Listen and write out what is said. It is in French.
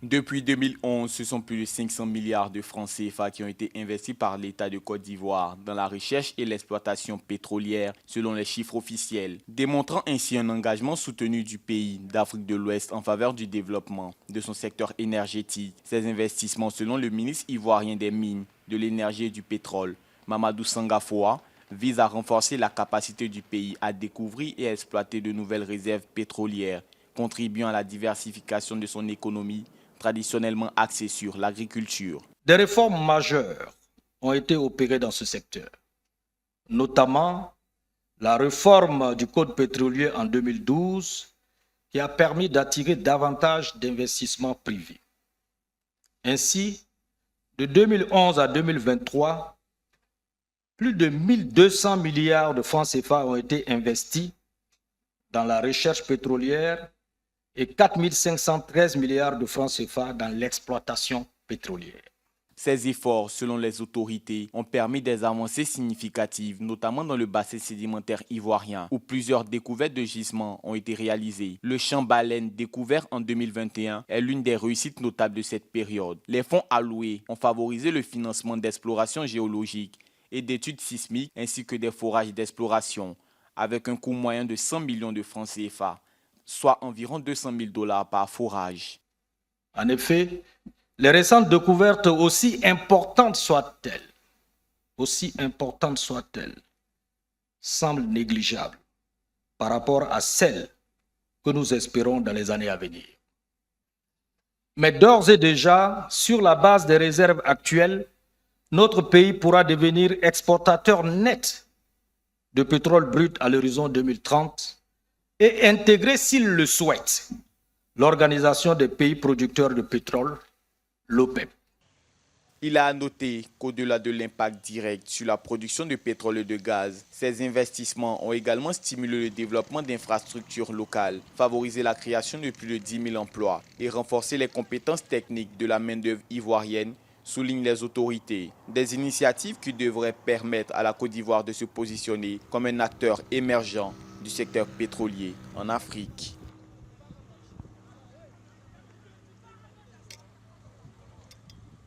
Depuis 2011, ce sont plus de 500 milliards de francs CFA qui ont été investis par l'État de Côte d'Ivoire dans la recherche et l'exploitation pétrolière, selon les chiffres officiels, démontrant ainsi un engagement soutenu du pays d'Afrique de l'Ouest en faveur du développement de son secteur énergétique. Ces investissements, selon le ministre ivoirien des Mines, de l'Énergie et du Pétrole, Mamadou Sangafoa, visent à renforcer la capacité du pays à découvrir et à exploiter de nouvelles réserves pétrolières, contribuant à la diversification de son économie, traditionnellement axée sur l'agriculture. Des réformes majeures ont été opérées dans ce secteur, notamment la réforme du Code pétrolier en 2012 qui a permis d'attirer davantage d'investissements privés. Ainsi, de 2011 à 2023, plus de 1200 milliards de francs CFA ont été investis dans la recherche pétrolière et 4513 milliards de francs CFA dans l'exploitation pétrolière. Ces efforts, selon les autorités, ont permis des avancées significatives, notamment dans le bassin sédimentaire ivoirien, où plusieurs découvertes de gisements ont été réalisées. Le champ baleine découvert en 2021 est l'une des réussites notables de cette période. Les fonds alloués ont favorisé le financement d'exploration géologique et d'études sismiques, ainsi que des forages d'exploration, avec un coût moyen de 100 millions de francs CFA, soit environ 200 000 $ par forage. En effet, les récentes découvertes, aussi importantes soient-elles, semblent négligeables par rapport à celles que nous espérons dans les années à venir. Mais d'ores et déjà, sur la base des réserves actuelles, notre pays pourra devenir exportateur net de pétrole brut à l'horizon 2030 et intégrer, s'il le souhaite, l'Organisation des pays producteurs de pétrole, l'OPEP. Il a noté qu'au-delà de l'impact direct sur la production de pétrole et de gaz, ces investissements ont également stimulé le développement d'infrastructures locales, favorisé la création de plus de 10 000 emplois et renforcé les compétences techniques de la main-d'œuvre ivoirienne, soulignent les autorités. Des initiatives qui devraient permettre à la Côte d'Ivoire de se positionner comme un acteur émergent du secteur pétrolier en Afrique.